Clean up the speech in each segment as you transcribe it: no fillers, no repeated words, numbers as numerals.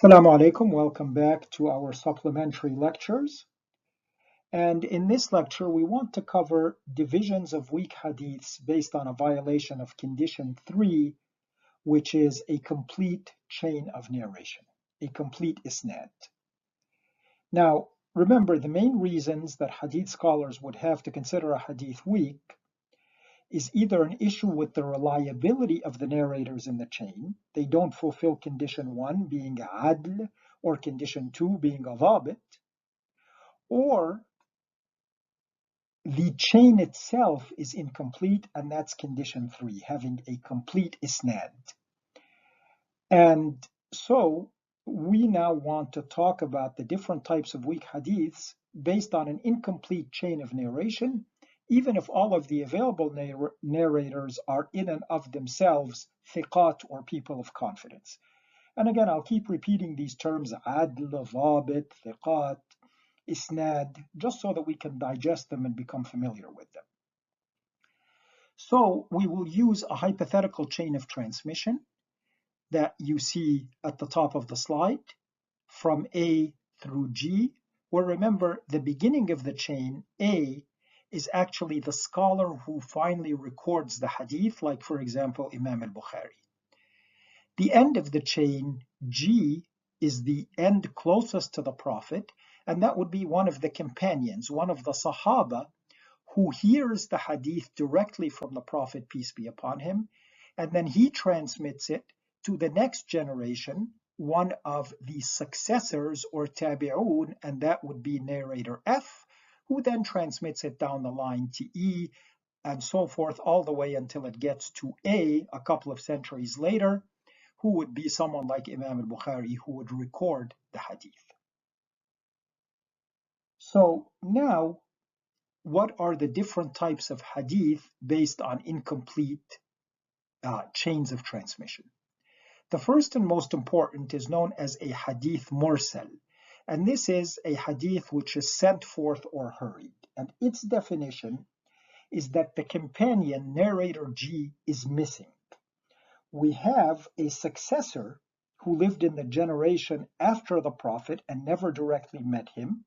Assalamu alaikum, welcome back to our supplementary lectures. And in this lecture, we want to cover divisions of weak hadiths based on a violation of condition 3, which is a complete chain of narration, a complete isnad. Now, remember, the main reasons that hadith scholars would have to consider a hadith weak is either an issue with the reliability of the narrators in the chain. They don't fulfill condition 1, being adl, or condition 2, being a dhabit, or the chain itself is incomplete, and that's condition 3, having a complete isnad. And so we now want to talk about the different types of weak hadiths based on an incomplete chain of narration, even if all of the available narrators are in and of themselves thiqat, or people of confidence. And again, I'll keep repeating these terms, adl, dhabit, thiqat, isnad, just so that we can digest them and become familiar with them. So we will use a hypothetical chain of transmission that you see at the top of the slide from A through G, where remember the beginning of the chain, A, is actually the scholar who finally records the hadith, like for example Imam al-Bukhari. The end of the chain, G, is the end closest to the Prophet, and that would be one of the companions, one of the Sahaba, who hears the hadith directly from the Prophet, peace be upon him, and then he transmits it to the next generation, one of the successors or tabi'un, and that would be narrator F, who then transmits it down the line to E, and so forth, all the way until it gets to A a couple of centuries later, who would be someone like Imam al-Bukhari, who would record the hadith. So now, what are the different types of hadith based on incomplete chains of transmission? The first and most important is known as a hadith mursal, and this is a hadith which is sent forth or hurried. And its definition is that the companion, narrator G, is missing. We have a successor who lived in the generation after the Prophet and never directly met him,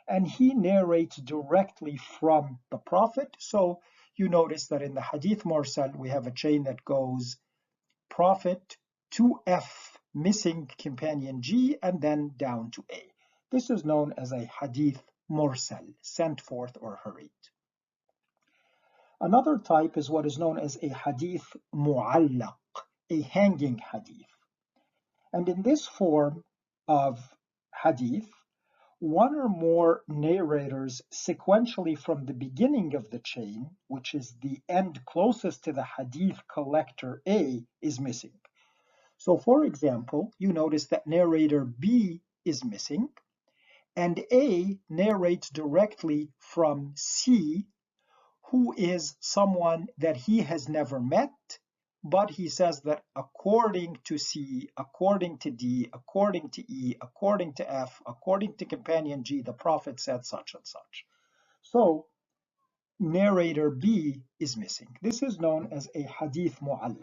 and he narrates directly from the Prophet. So you notice that in the hadith mursal, we have a chain that goes Prophet to F, missing companion G, and then down to A. This is known as a hadith mursal, sent forth or hurried. Another type is what is known as a hadith mu'allaq, a hanging hadith. And in this form of hadith, one or more narrators sequentially from the beginning of the chain, which is the end closest to the hadith collector A, is missing. So for example, you notice that narrator B is missing, and A narrates directly from C, who is someone that he has never met, but he says that according to C, according to D, according to E, according to F, according to companion G, the Prophet said such and such. So narrator B is missing. This is known as a hadith mu'allaq.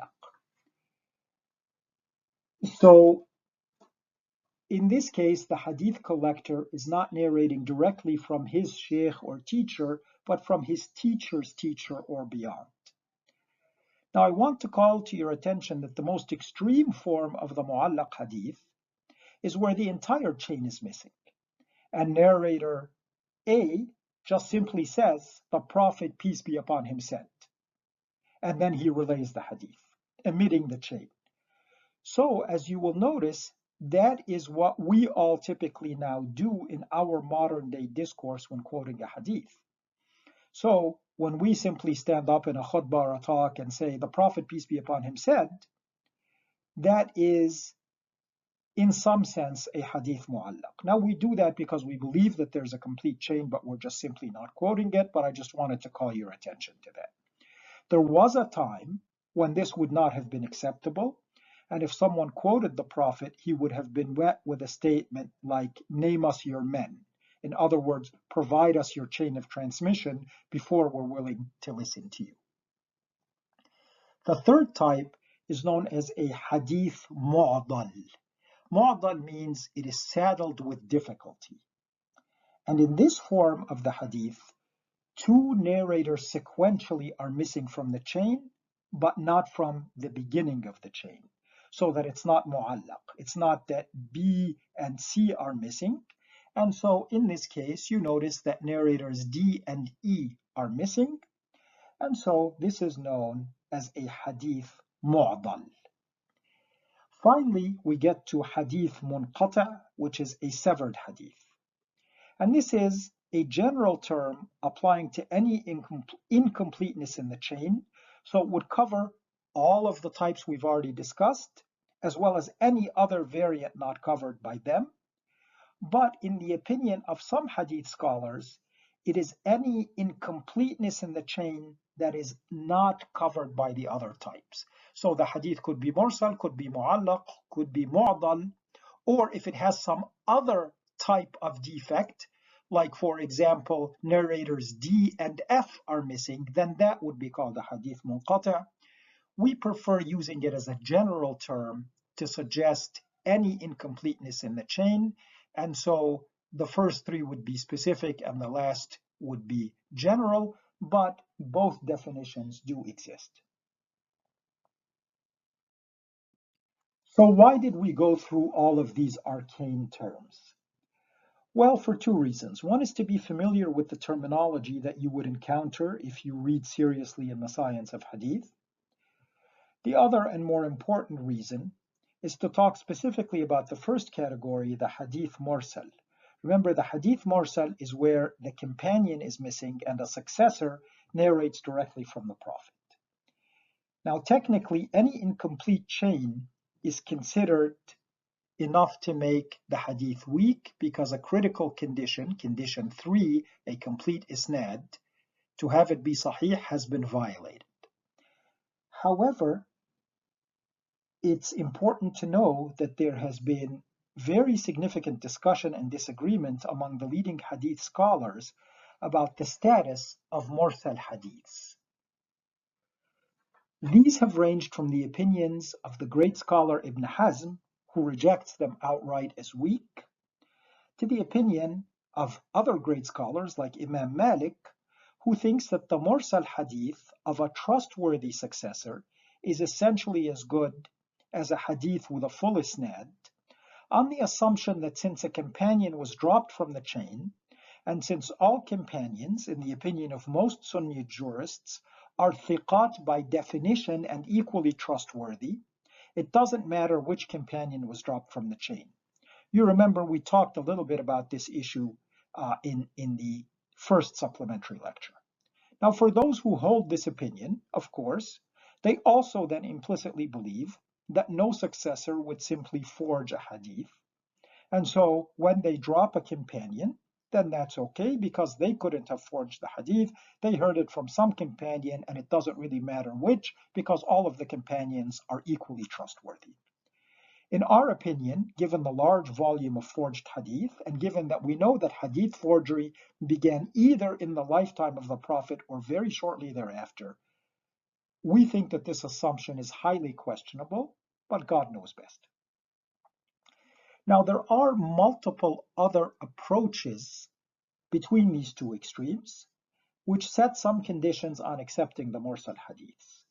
So in this case, the hadith collector is not narrating directly from his sheikh or teacher, but from his teacher's teacher or beyond. Now, I want to call to your attention that the most extreme form of the mu'allaq hadith is where the entire chain is missing, and narrator A just simply says, the Prophet, peace be upon him, said, and then he relays the hadith, omitting the chain. So, as you will notice, that is what we all typically now do in our modern day discourse when quoting a hadith. So, when we simply stand up in a khutbah or a talk and say, the Prophet, peace be upon him, said, that is, in some sense, a hadith mu'allaq. Now, we do that because we believe that there's a complete chain, but we're just simply not quoting it, but I just wanted to call your attention to that. There was a time when this would not have been acceptable, and if someone quoted the Prophet, he would have been met with a statement like, name us your men. In other words, provide us your chain of transmission before we're willing to listen to you. The third type is known as a hadith mu'dal. Mu'dal means it is saddled with difficulty. And in this form of the hadith, two narrators sequentially are missing from the chain, but not from the beginning of the chain. So that it's not mu'allaq. It's not that B and C are missing. And so in this case, you notice that narrators D and E are missing. And so this is known as a hadith mu'dal. Finally, we get to hadith munqata', which is a severed hadith. And this is a general term applying to any incompleteness in the chain. So it would cover all of the types we've already discussed, as well as any other variant not covered by them. But in the opinion of some hadith scholars, it is any incompleteness in the chain that is not covered by the other types. So the hadith could be mursal, could be mu'allaq, could be mu'dal, or if it has some other type of defect, like for example, narrators D and F are missing, then that would be called a hadith munqata'. We prefer using it as a general term to suggest any incompleteness in the chain, and so the first three would be specific and the last would be general, but both definitions do exist. So why did we go through all of these arcane terms? Well, for two reasons. One is to be familiar with the terminology that you would encounter if you read seriously in the science of hadith. The other and more important reason is to talk specifically about the first category, the hadith mursal. Remember, the hadith mursal is where the companion is missing and a successor narrates directly from the Prophet. Now, technically, any incomplete chain is considered enough to make the hadith weak because a critical condition, condition 3, a complete isnad, to have it be sahih has been violated. However, it's important to know that there has been very significant discussion and disagreement among the leading hadith scholars about the status of mursal hadiths. These have ranged from the opinions of the great scholar Ibn Hazm, who rejects them outright as weak, to the opinion of other great scholars like Imam Malik, who thinks that the mursal hadith of a trustworthy successor is essentially as good as a hadith with a full isnad, on the assumption that since a companion was dropped from the chain, and since all companions, in the opinion of most Sunni jurists, are thiqat by definition and equally trustworthy, it doesn't matter which companion was dropped from the chain. You remember we talked a little bit about this issue in the first supplementary lecture. Now, for those who hold this opinion, of course, they also then implicitly believe that no successor would simply forge a hadith. And so when they drop a companion, then that's okay because they couldn't have forged the hadith. They heard it from some companion and it doesn't really matter which because all of the companions are equally trustworthy. In our opinion, given the large volume of forged hadith, and given that we know that hadith forgery began either in the lifetime of the Prophet or very shortly thereafter, we think that this assumption is highly questionable, but God knows best. Now, there are multiple other approaches between these two extremes, which set some conditions on accepting the mursal hadiths.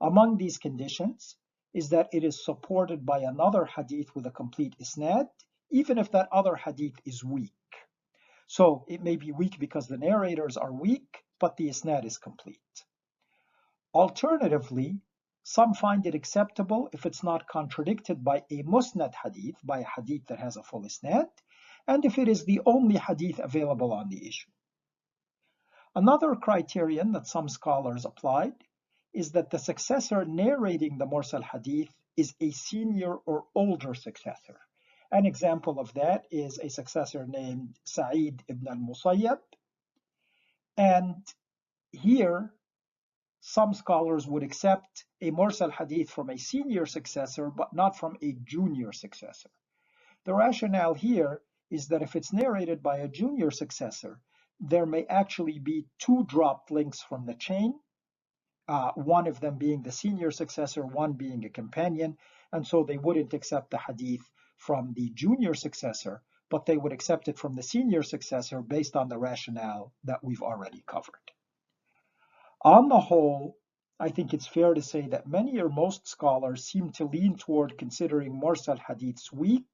Among these conditions is that it is supported by another hadith with a complete isnad, even if that other hadith is weak. So it may be weak because the narrators are weak, but the isnad is complete. Alternatively, some find it acceptable if it's not contradicted by a musnad hadith, by a hadith that has a full isnad, and if it is the only hadith available on the issue. Another criterion that some scholars applied is that the successor narrating the mursal hadith is a senior or older successor. An example of that is a successor named Sa'id ibn al-Musayyab. And here, some scholars would accept a mursal hadith from a senior successor, but not from a junior successor. The rationale here is that if it's narrated by a junior successor, there may actually be two dropped links from the chain, one of them being the senior successor, one being a companion, and so they wouldn't accept the hadith from the junior successor, but they would accept it from the senior successor based on the rationale that we've already covered. On the whole, I think it's fair to say that many or most scholars seem to lean toward considering mursal hadiths weak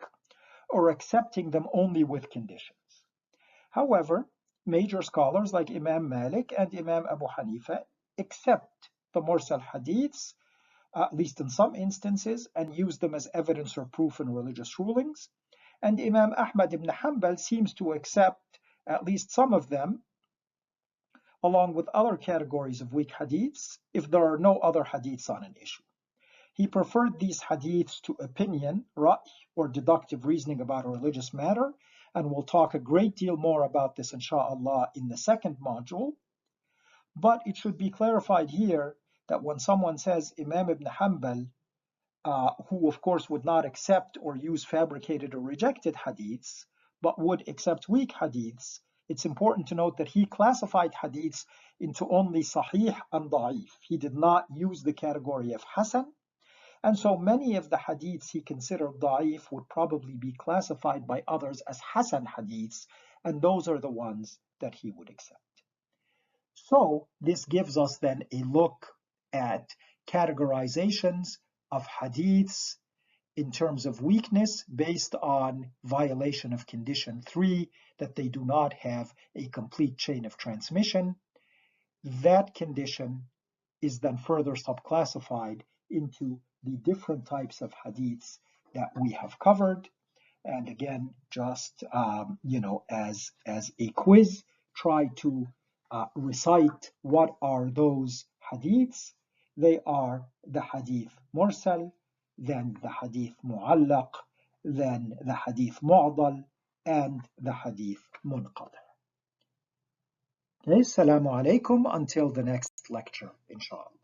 or accepting them only with conditions. However, major scholars like Imam Malik and Imam Abu Hanifa accept the mursal hadiths, at least in some instances, and use them as evidence or proof in religious rulings. And Imam Ahmad ibn Hanbal seems to accept at least some of them, along with other categories of weak hadiths, if there are no other hadiths on an issue. He preferred these hadiths to opinion, ra'y, or deductive reasoning about a religious matter, and we'll talk a great deal more about this, insha'Allah, in the second module. But it should be clarified here that when someone says Imam ibn Hanbal, who of course would not accept or use fabricated or rejected hadiths, but would accept weak hadiths, it's important to note that he classified hadiths into only sahih and da'if. He did not use the category of hasan, and so many of the hadiths he considered da'if would probably be classified by others as hasan hadiths, and those are the ones that he would accept. So this gives us then a look at categorizations of hadiths in terms of weakness based on violation of condition 3, that they do not have a complete chain of transmission. That condition is then further subclassified into the different types of hadiths that we have covered. And again, just as a quiz, try to recite what are those hadiths. They are the hadith mursal, then the hadith mu'allaq, then the hadith mu'dal, and the hadith munqati. Okay, assalamu alaikum, until the next lecture, inshallah.